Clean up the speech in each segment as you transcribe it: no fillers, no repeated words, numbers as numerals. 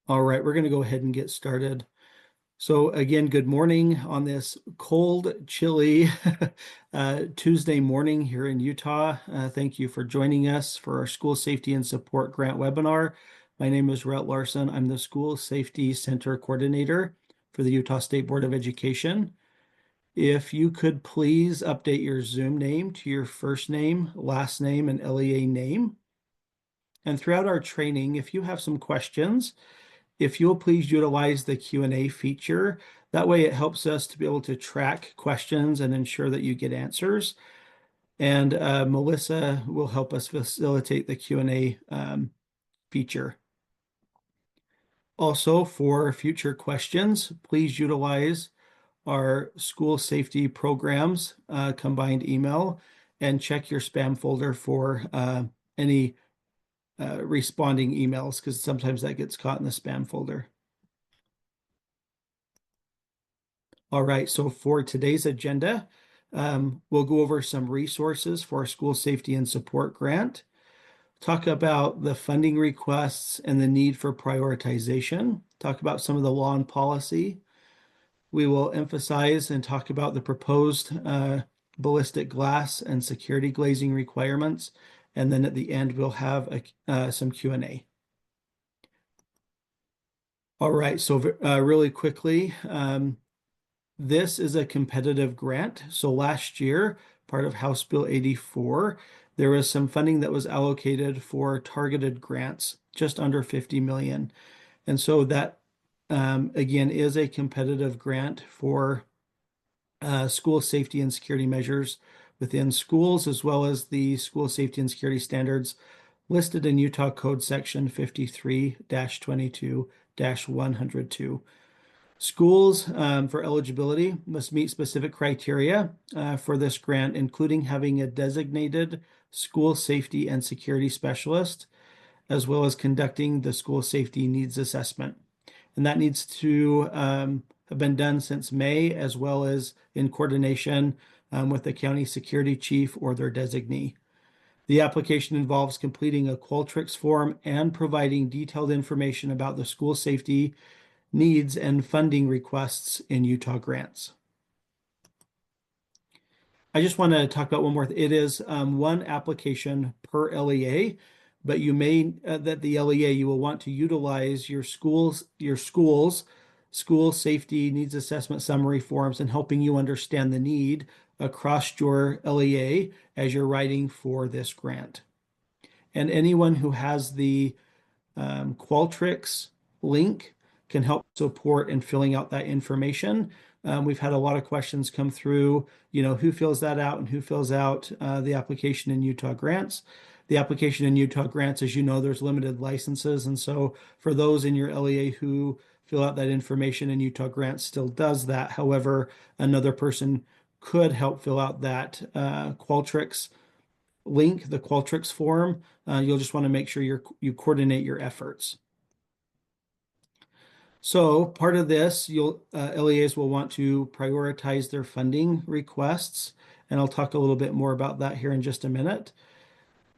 All right, we're going to go ahead and get started. So again, good morning on this cold, chilly Tuesday morning here in Utah. Thank you for joining us for our School Safety and Support Grant webinar. My name is Rhett Larson. I'm the School Safety Center Coordinator for the Utah State Board of Education. If you could please update your Zoom name to your first name, last name, and LEA name. And throughout our training, if you have some questions, if you'll please utilize the Q&A feature, that way it helps us to be able to track questions and ensure that you get answers. And Melissa will help us facilitate the Q&A feature. Also, for future questions, please utilize our school safety programs combined email and check your spam folder for any responding emails, because sometimes that gets caught in the spam folder. All right, so for today's agenda, we'll go over some resources for our school safety and support grant, talk about the funding requests and the need for prioritization, talk about some of the law and policy. We will emphasize and talk about the proposed ballistic glass and security glazing requirements. And then at the end, we'll have some Q&A. All right, so really quickly, this is a competitive grant. So last year, part of House Bill 84, there was some funding that was allocated for targeted grants, just under 50 million. And so that, again, is a competitive grant for school safety and security measures within schools, as well as the school safety and security standards listed in Utah Code Section 53-22-102. Schools for eligibility must meet specific criteria for this grant, including having a designated school safety and security specialist, as well as conducting the school safety needs assessment. And that needs to have been done since May, as well as in coordination with the county security chief or their designee. The application involves completing a Qualtrics form and providing detailed information about the school safety needs and funding requests in Utah grants. I just want to talk about one more. It is one application per LEA, but you may that the LEA you will want to utilize your school's school safety needs assessment summary forms in helping you understand the need across your LEA as you're writing for this grant. And anyone who has the Qualtrics link can help support in filling out that information. We've had a lot of questions come through, who fills that out and who fills out the application in Utah grants. The application in Utah grants, as you know, there's limited licenses. And so for those in your LEA who fill out that information in Utah grants still does that. However, another person could help fill out that Qualtrics link, the Qualtrics form. You'll just want to make sure you coordinate your efforts. So part of this, LEAs will want to prioritize their funding requests, and I'll talk a little bit more about that here in just a minute.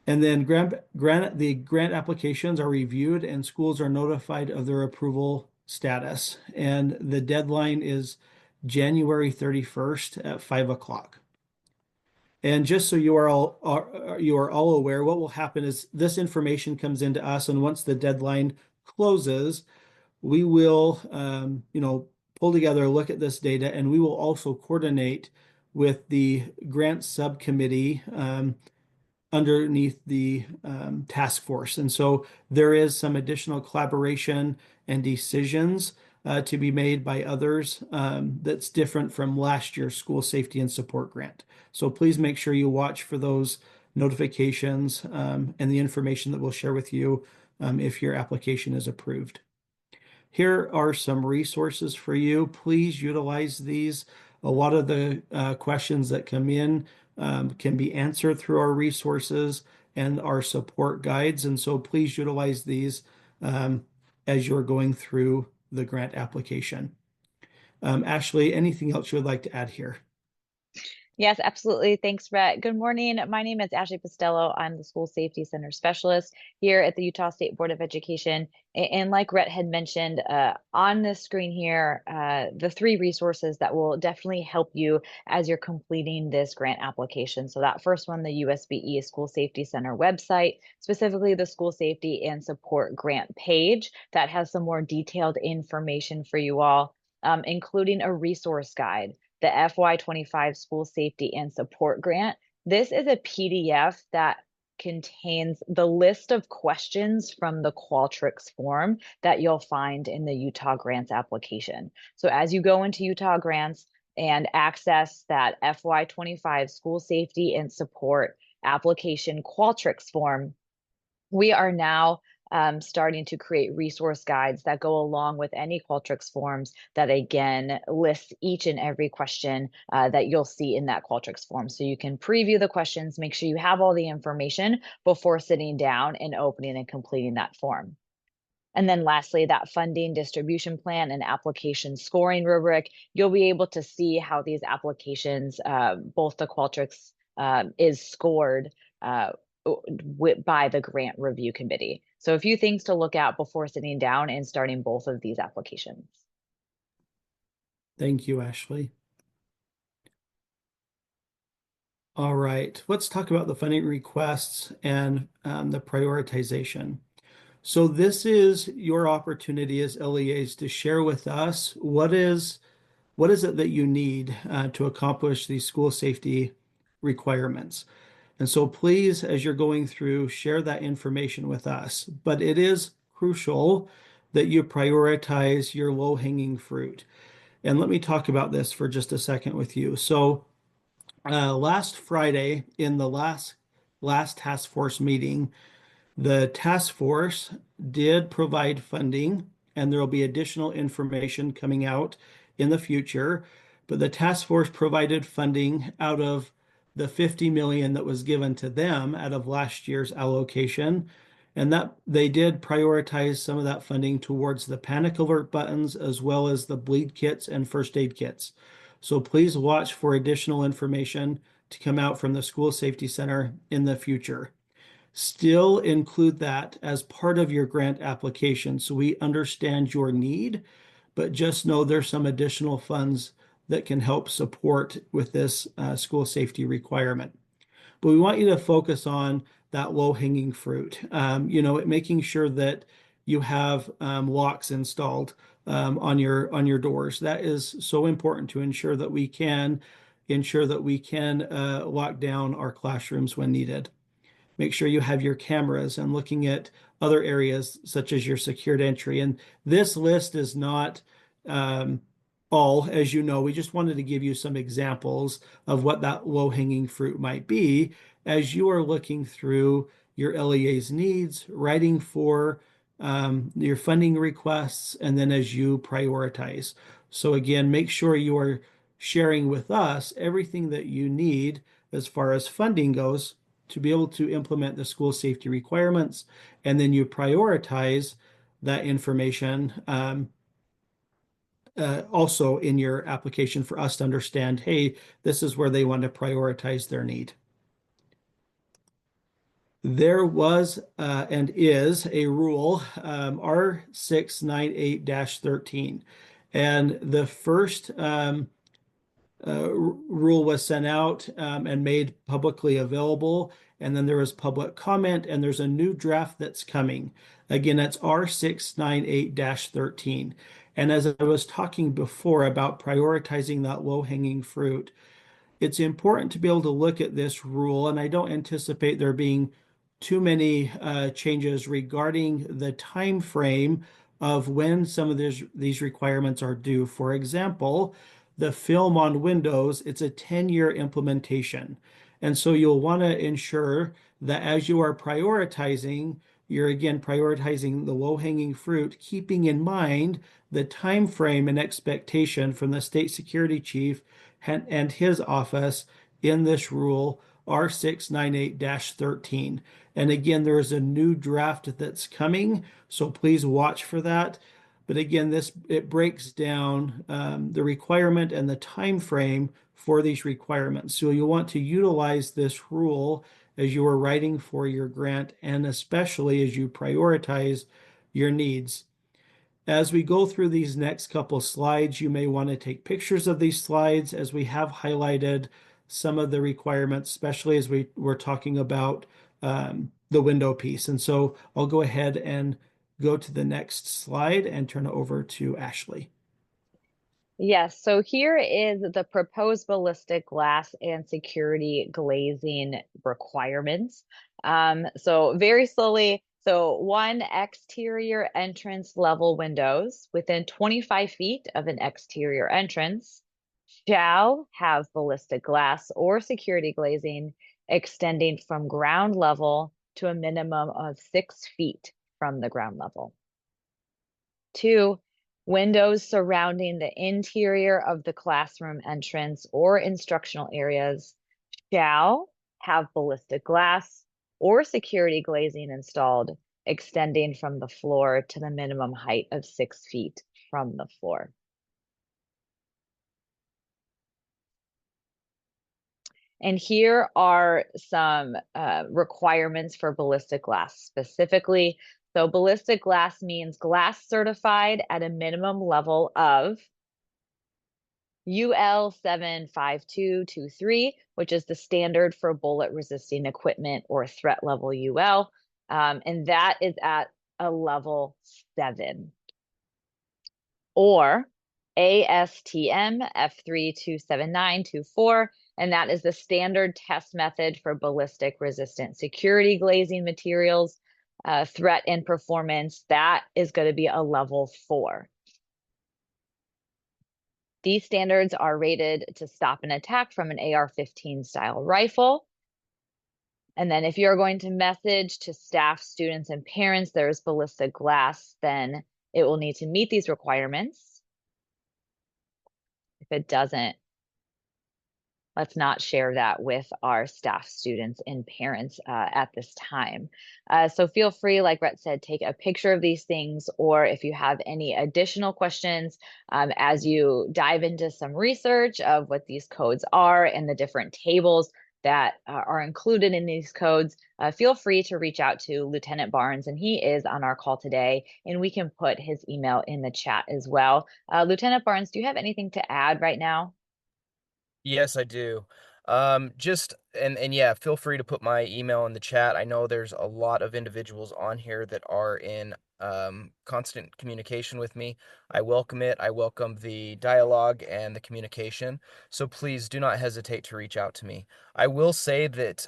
And then the grant applications are reviewed and schools are notified of their approval status. And the deadline is January 31st at 5 o'clock. And just so you are all aware, what will happen is this information comes into us, and once the deadline closes, we will, pull together a look at this data, and we will also coordinate with the grant subcommittee underneath the task force. And so there is some additional collaboration and decisions to be made by others that's different from last year's school safety and support grant. So please make sure you watch for those notifications and the information that we'll share with you if your application is approved. Here are some resources for you. Please utilize these. A lot of the questions that come in can be answered through our resources and our support guides. And so please utilize these as you're going through the grant application. Ashley, anything else you would like to add here? Yes, absolutely. Thanks, Rhett. Good morning. My name is Ashley Costello. I'm the School Safety Center Specialist here at the Utah State Board of Education. And like Rhett had mentioned, on the screen here, the three resources that will definitely help you as you're completing this grant application. So that first one, the USBE School Safety Center website, specifically the School Safety and Support Grant page that has some more detailed information for you all, including a resource guide, the FY25 School Safety and Support Grant. This is a PDF that contains the list of questions from the Qualtrics form that you'll find in the Utah Grants application. So as you go into Utah Grants and access that FY25 School Safety and Support application Qualtrics form, we are now starting to create resource guides that go along with any Qualtrics forms that again list each and every question that you'll see in that Qualtrics form. So you can preview the questions, make sure you have all the information before sitting down and opening and completing that form. And then lastly, that funding distribution plan and application scoring rubric, you'll be able to see how these applications, both the Qualtrics is scored by the grant review committee. So a few things to look at before sitting down and starting both of these applications. Thank you, Ashley. All right, let's talk about the funding requests and the prioritization. So this is your opportunity as LEAs to share with us what is it that you need to accomplish these school safety requirements. And so please, as you're going through, share that information with us. But it is crucial that you prioritize your low-hanging fruit. And let me talk about this for just a second with you. So last Friday in the last task force meeting, the task force did provide funding, and there will be additional information coming out in the future. But the task force provided funding out of the 50 million that was given to them out of last year's allocation. And that they did prioritize some of that funding towards the panic alert buttons as well as the bleed kits and first aid kits. So please watch for additional information to come out from the School Safety Center in the future. Still include that as part of your grant application so we understand your need, but just know there's some additional funds that can help support with this school safety requirement. But we want you to focus on that low-hanging fruit, making sure that you have locks installed on your doors. That is so important to ensure that we can lock down our classrooms when needed. Make sure you have your cameras and looking at other areas such as your secured entry. And this list is not all, as you know, we just wanted to give you some examples of what that low-hanging fruit might be as you are looking through your LEA's needs, writing for your funding requests, and then as you prioritize. So again, make sure you are sharing with us everything that you need as far as funding goes to be able to implement the school safety requirements, and then you prioritize that information also in your application for us to understand, hey, this is where they want to prioritize their need. There was and is a rule, R698-13, and the first rule was sent out and made publicly available. And then there was public comment, and there's a new draft that's coming. Again, that's R698-13. And as I was talking before about prioritizing that low-hanging fruit, it's important to be able to look at this rule, and I don't anticipate there being too many changes regarding the time frame of when some of these requirements are due. For example, the film on Windows, it's a 10-year implementation. And so you'll want to ensure that as you are prioritizing, you're again prioritizing the low-hanging fruit, keeping in mind the time frame and expectation from the state security chief and his office in this rule R698-13. And again, there is a new draft that's coming, so please watch for that. But again, it breaks down the requirement and the time frame for these requirements. So you'll want to utilize this rule as you are writing for your grant and especially as you prioritize your needs. As we go through these next couple slides, you may want to take pictures of these slides as we have highlighted some of the requirements, especially as we're talking about the window piece. And so I'll go ahead and go to the next slide and turn it over to Ashley. Yes, so here is the proposed ballistic glass and security glazing requirements. So very slowly, so one exterior entrance level windows within 25 feet of an exterior entrance shall have ballistic glass or security glazing extending from ground level to a minimum of 6 feet from the ground level. 2, windows surrounding the interior of the classroom entrance or instructional areas shall have ballistic glass or security glazing installed, extending from the floor to the minimum height of 6 feet from the floor. And here are some requirements for ballistic glass specifically. So ballistic glass means glass certified at a minimum level of UL 75223, which is the standard for bullet resisting equipment or threat level UL. And that is at a level 7. Or ASTM F327924, and that is the standard test method for ballistic resistant security glazing materials, threat and performance. That is going to be a level 4. These standards are rated to stop an attack from an AR-15 style rifle. And then if you're going to message to staff, students, and parents there's ballistic glass, then it will need to meet these requirements. If it doesn't, let's not share that with our staff, students, and parents at this time. So feel free, like Rhett said, take a picture of these things, or if you have any additional questions as you dive into some research of what these codes are and the different tables that are included in these codes, feel free to reach out to Lieutenant Barnes, and he is on our call today, and we can put his email in the chat as well. Lieutenant Barnes, do you have anything to add right now? Yes, I do. Just and yeah, feel free to put my email in the chat. I know there's a lot of individuals on here that are in constant communication with me. I welcome it. I welcome the dialogue and the communication. So please do not hesitate to reach out to me. I will say that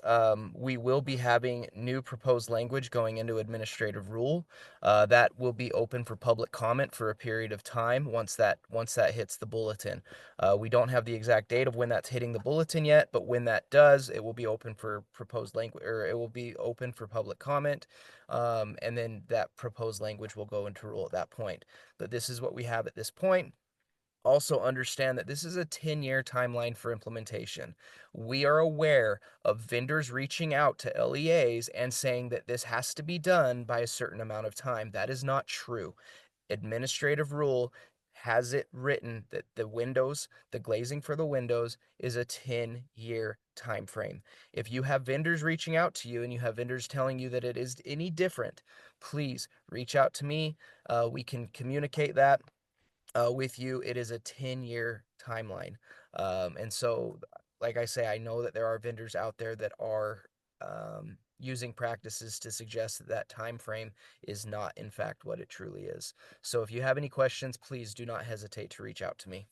we will be having new proposed language going into administrative rule. That will be open for public comment for a period of time once that hits the bulletin. We don't have the exact date of when that's hitting the bulletin yet, but when that does, it will be open for proposed language, or it will be open for public comment, and then that proposed language will go into rule at that point. But this is what we have at this point. Also understand that this is a 10-year timeline for implementation. We are aware of vendors reaching out to LEAs and saying that this has to be done by a certain amount of time. That is not true. Administrative rule has it written that the glazing for the windows is a 10-year time frame. If you have vendors reaching out to you and you have vendors telling you that it is any different, please reach out to me. We can communicate that with you. It is a 10-year timeline. And so, like I say, I know that there are vendors out there that are using practices to suggest that that time frame is not, in fact, what it truly is. So if you have any questions, please do not hesitate to reach out to me.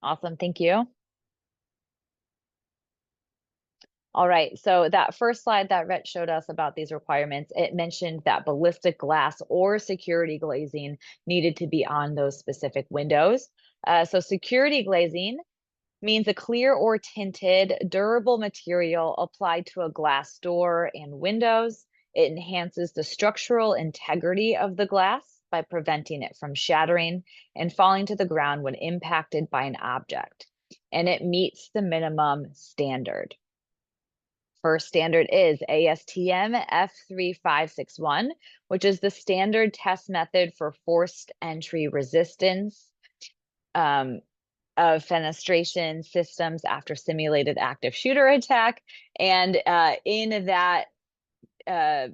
Awesome, thank you. All right, so that first slide that Rhett showed us about these requirements, it mentioned that ballistic glass or security glazing needed to be on those specific windows. So security glazing means a clear or tinted durable material applied to a glass door and windows. It enhances the structural integrity of the glass by preventing it from shattering and falling to the ground when impacted by an object. And it meets the minimum standard. First standard is ASTM F3561, which is the standard test method for forced entry resistance of fenestration systems after simulated active shooter attack. And in that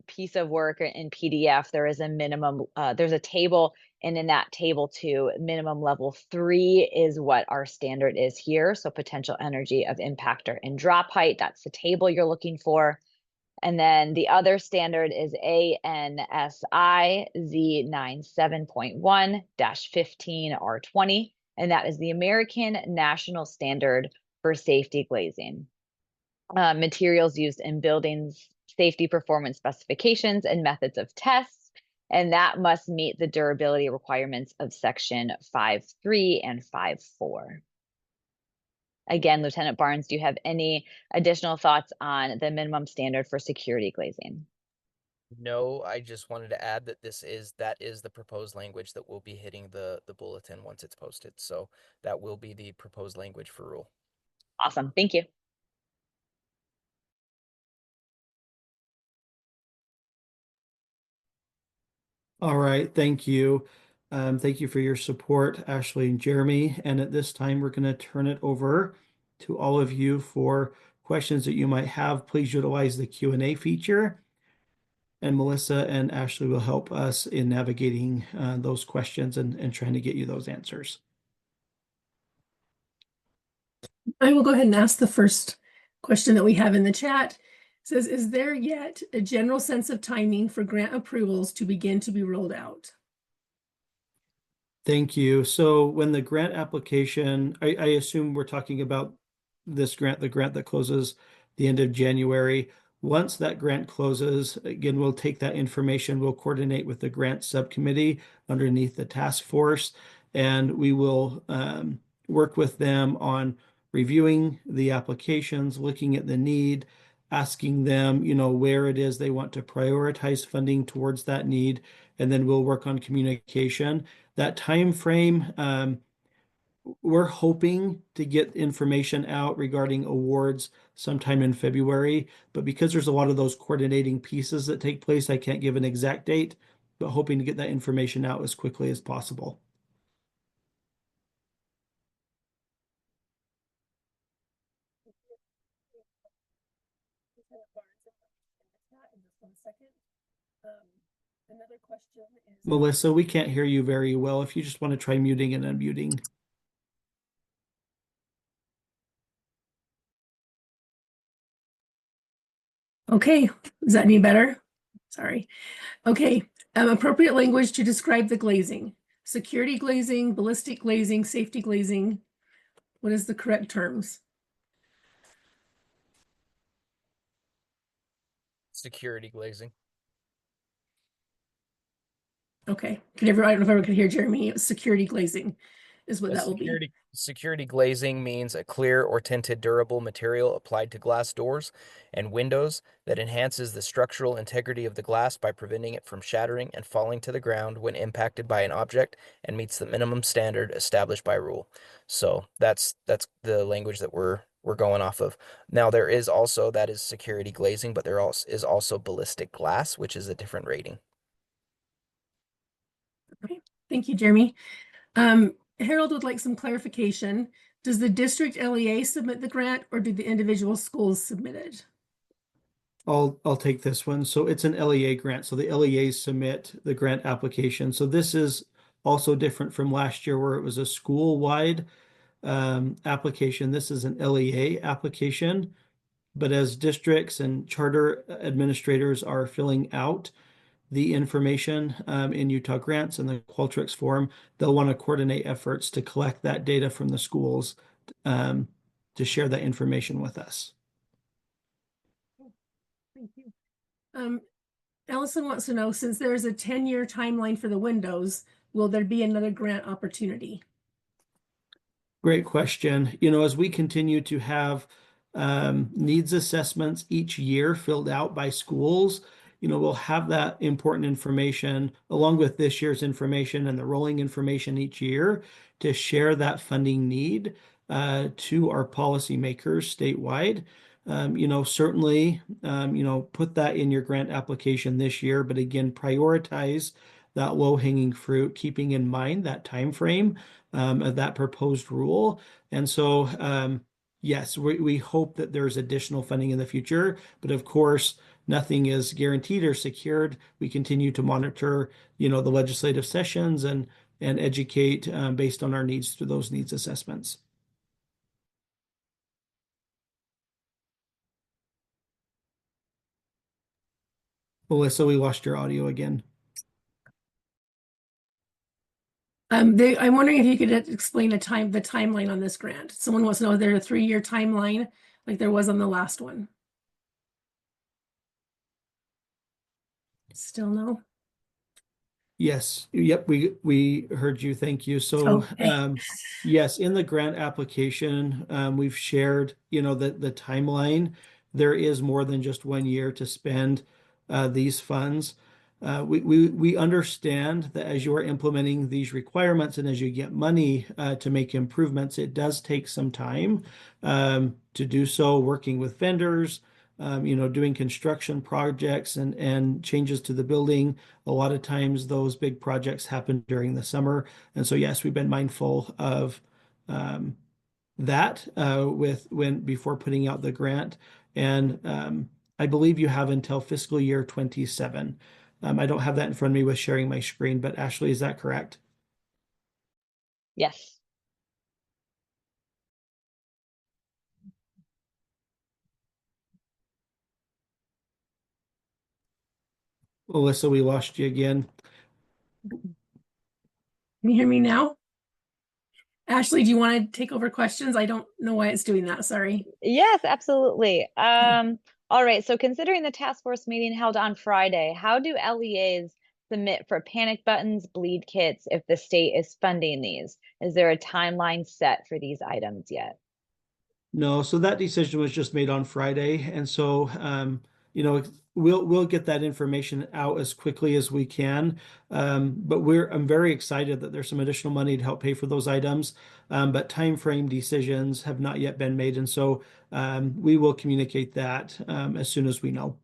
piece of work in PDF, there is a minimum, there's a table, and in that table too, minimum level 3 is what our standard is here. So potential energy of impactor and drop height, that's the table you're looking for. And then the other standard is ANSI Z97.1-15R20, and that is the American National Standard for Safety Glazing. Materials used in buildings, safety performance specifications, and methods of tests, and that must meet the durability requirements of section 5.3 and 5.4. Again, Lieutenant Barnes, do you have any additional thoughts on the minimum standard for security glazing? No, I just wanted to add that that is the proposed language that will be hitting the bulletin once it's posted. So that will be the proposed language for rule. Awesome, thank you. All right, thank you. Thank you for your support, Ashley and Jeremy. And at this time, we're going to turn it over to all of you for questions that you might have. Please utilize the Q&A feature, and Melissa and Ashley will help us in navigating those questions and trying to get you those answers. I will go ahead and ask the first question that we have in the chat. It says, is there yet a general sense of timing for grant approvals to begin to be rolled out? Thank you. So when the grant application, I assume we're talking about this grant, the grant that closes the end of January. Once that grant closes, again, we'll take that information, we'll coordinate with the grant subcommittee underneath the task force, and we will work with them on reviewing the applications, looking at the need, asking them, where it is they want to prioritize funding towards that need, and then we'll work on communication. That time frame, we're hoping to get information out regarding awards sometime in February, but because there's a lot of those coordinating pieces that take place, I can't give an exact date, but hoping to get that information out as quickly as possible. Another question is, Melissa, we can't hear you very well. If you just want to try muting and unmuting. okay, is that any better? Sorry. Okay, appropriate language to describe the glazing. Security glazing, ballistic glazing, safety glazing. What is the correct terms? Security glazing. Okay, I don't know if everyone could hear Jeremy. Security glazing is what that will be. Security glazing means a clear or tinted durable material applied to glass doors and windows that enhances the structural integrity of the glass by preventing it from shattering and falling to the ground when impacted by an object, and meets the minimum standard established by rule. So that's the language that we're going off of. Now there is also, that is security glazing, but there also is also ballistic glass, which is a different rating. Okay, thank you, Jeremy. Harold would like some clarification. Does the district LEA submit the grant, or do the individual schools submit it? I'll take this one. So it's an LEA grant. So the LEAs submit the grant application. So this is also different from last year where it was a school-wide application. This is an LEA application. But as districts and charter administrators are filling out the information in Utah Grants and the Qualtrics form, they'll want to coordinate efforts to collect that data from the schools to share that information with us. Thank you. Allison wants to know, since there is a 10-year timeline for the windows, will there be another grant opportunity? Great question. As we continue to have needs assessments each year filled out by schools, we'll have that important information along with this year's information and the rolling information each year to share that funding need to our policymakers statewide. certainly, put that in your grant application this year, but again, prioritize that low-hanging fruit, keeping in mind that time frame of that proposed rule. And so, yes, we hope that there's additional funding in the future, but of course, nothing is guaranteed or secured. We continue to monitor, the legislative sessions and educate based on our needs through those needs assessments. Melissa, we lost your audio again. I'm wondering if you could explain the timeline on this grant. Someone wants to know if there's a 3-year timeline like there was on the last one. Still no? Yes. Yep. We heard you. Thank you. So, Okay. yes, in the grant application, we've shared, the timeline. There is more than just 1 year to spend these funds. We understand that as you are implementing these requirements and as you get money to make improvements, it does take some time to do so, working with vendors, doing construction projects and changes to the building. A lot of times those big projects happen during the summer. And so, yes, we've been mindful of that before putting out the grant. And I believe you have until fiscal year 27. I don't have that in front of me with sharing my screen, but Ashley, is that correct? Yes. Alyssa, we lost you again. Can you hear me now? Ashley, do you want to take over questions? I don't know why it's doing that. Sorry. Yes, absolutely. All right. So considering the task force meeting held on Friday, how do LEAs submit for panic buttons, bleed kits if the state is funding these? Is there a timeline set for these items yet? No, so that decision was just made on Friday, and so we'll get that information out as quickly as we can. But I'm very excited that there's some additional money to help pay for those items. But time frame decisions have not yet been made, and so we will communicate that as soon as we know.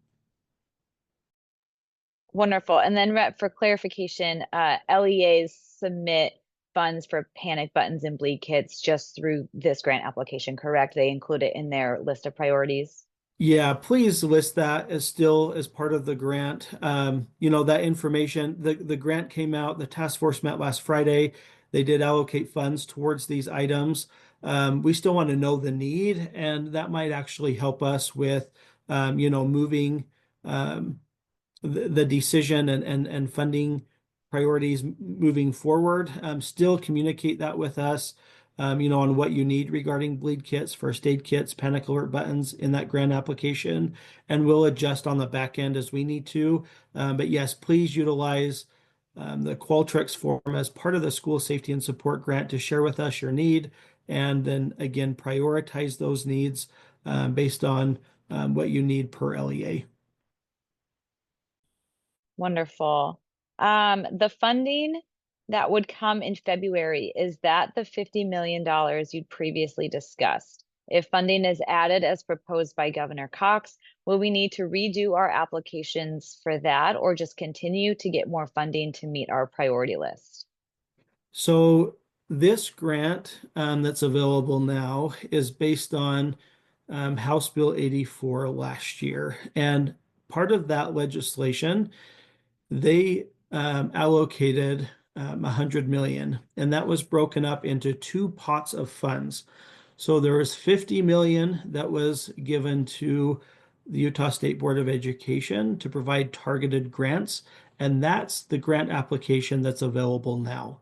Wonderful. And then Rep, for clarification, LEAs submit funds for panic buttons and bleed kits just through this grant application, correct? They include it in their list of priorities. Yeah, please list that as still as part of the grant. That information, the grant came out, the task force met last Friday. They did allocate funds towards these items. We still want to know the need, and that might actually help us with, moving the decision and funding priorities moving forward. Still communicate that with us, on what you need regarding bleed kits, first aid kits, panic alert buttons in that grant application, and we'll adjust on the back end as we need to. But yes, please utilize the Qualtrics form as part of the school safety and support grant to share with us your need, and then again prioritize those needs based on what you need per LEA. Wonderful. The funding that would come in February, is that the $50 million you'd previously discussed? If funding is added as proposed by Governor Cox, will we need to redo our applications for that or just continue to get more funding to meet our priority list? So this grant that's available now is based on House Bill 84 last year. And part of that legislation, they allocated 100 million, and that was broken up into two pots of funds. So there was 50 million that was given to the Utah State Board of Education to provide targeted grants, and that's the grant application that's available now.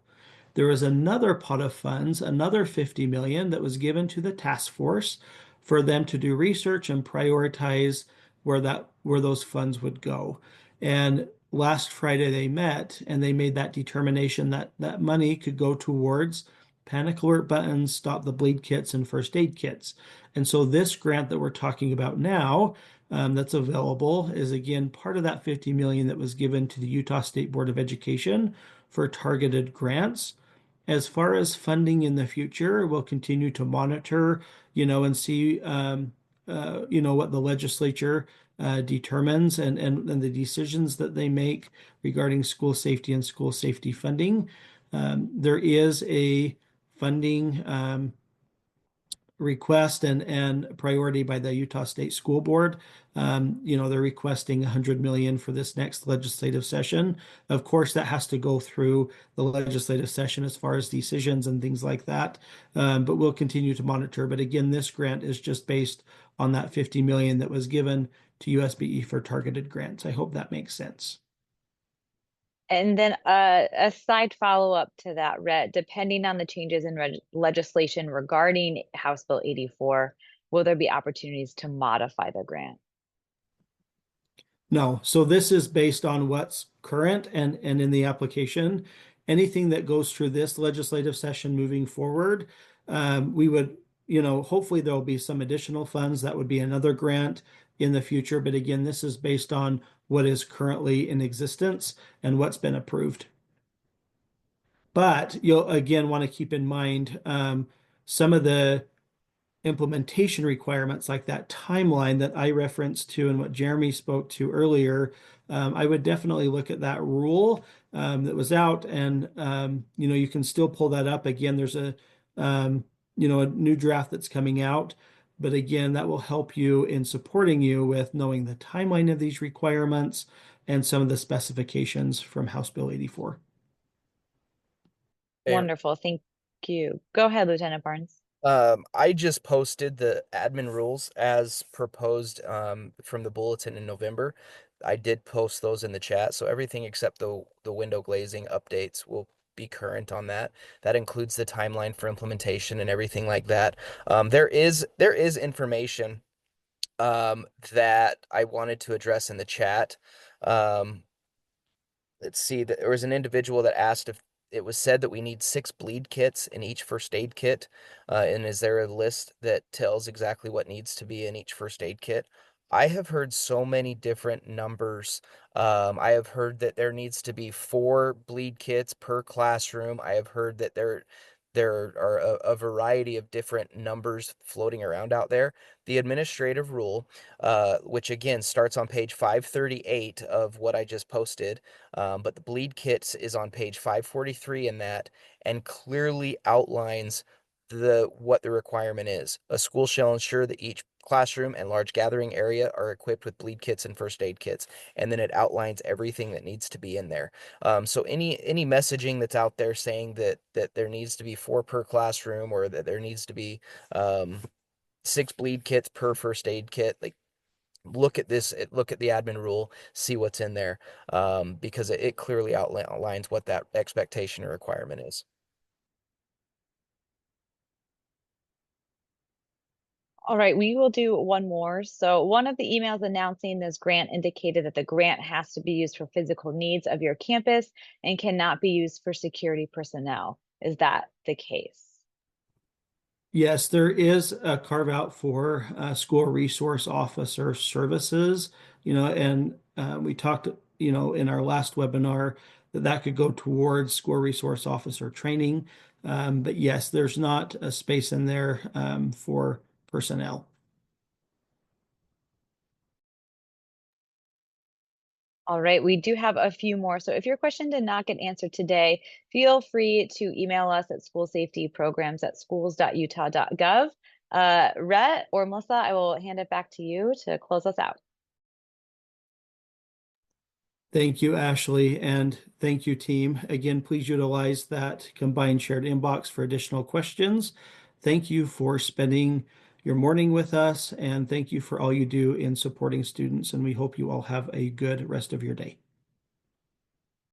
There was another pot of funds, another 50 million that was given to the task force for them to do research and prioritize where those funds would go. And last Friday they met and they made that determination that that money could go towards panic alert buttons, stop the bleed kits, and first aid kits. And so this grant that we're talking about now, that's available, is again part of that 50 million that was given to the Utah State Board of Education for targeted grants. As far as funding in the future, we'll continue to monitor, and see what the legislature determines and the decisions that they make regarding school safety and school safety funding. There is a funding request and priority by the Utah State School Board. They're requesting 100 million for this next legislative session. Of course, that has to go through the legislative session as far as decisions and things like that. But we'll continue to monitor. But again, this grant is just based on that 50 million that was given to USBE for targeted grants. I hope that makes sense. And then a side follow-up to that, Rhett, depending on the changes in legislation regarding House Bill 84, will there be opportunities to modify the grant? No, so this is based on what's current and in the application. Anything that goes through this legislative session moving forward, we would, hopefully there'll be some additional funds. That would be another grant in the future. But again, this is based on what is currently in existence and what's been approved. But you'll again want to keep in mind some of the implementation requirements, like that timeline that I referenced to and what Jeremy spoke to earlier. I would definitely look at that rule that was out, and you can still pull that up. Again, there's a new draft that's coming out, but again, that will help you in supporting you with knowing the timeline of these requirements and some of the specifications from House Bill 84. Wonderful, thank you. Go ahead, Lieutenant Barnes. I just posted the admin rules as proposed from the bulletin in November. I did post those in the chat, so everything except the window glazing updates will be current on that. That includes the timeline for implementation and everything like that. There is information that I wanted to address in the chat. Let's see, there was an individual that asked if it was said that we need 6 bleed kits in each first aid kit. And is there a list that tells exactly what needs to be in each first aid kit? I have heard so many different numbers. I have heard that there needs to be 4 bleed kits per classroom. I have heard that there are a variety of different numbers floating around out there. The administrative rule, which again starts on page 538 of what I just posted, but the bleed kits is on page 543 in that, and clearly outlines what the requirement is. A school shall ensure that each classroom and large gathering area are equipped with bleed kits and first aid kits, and then it outlines everything that needs to be in there. So any messaging that's out there saying that there needs to be 4 per classroom, or that there needs to be 6 bleed kits per first aid kit, like, look at this, look at the admin rule, see what's in there, because it clearly outlines what that expectation or requirement is. All right, we will do one more. So one of the emails announcing this grant indicated that the grant has to be used for physical needs of your campus and cannot be used for security personnel. Is that the case? Yes, there is a carve out for school resource officer services, and we talked, in our last webinar that could go towards school resource officer training. But yes, there's not a space in there for personnel. All right, we do have a few more. So if your question did not get answered today, feel free to email us at schoolsafetyprograms@schools.utah.gov. Rhett or Melissa, I will hand it back to you to close us out. Thank you, Ashley, and thank you, team. Again, please utilize that combined shared inbox for additional questions. Thank you for spending your morning with us, and thank you for all you do in supporting students, and we hope you all have a good rest of your day.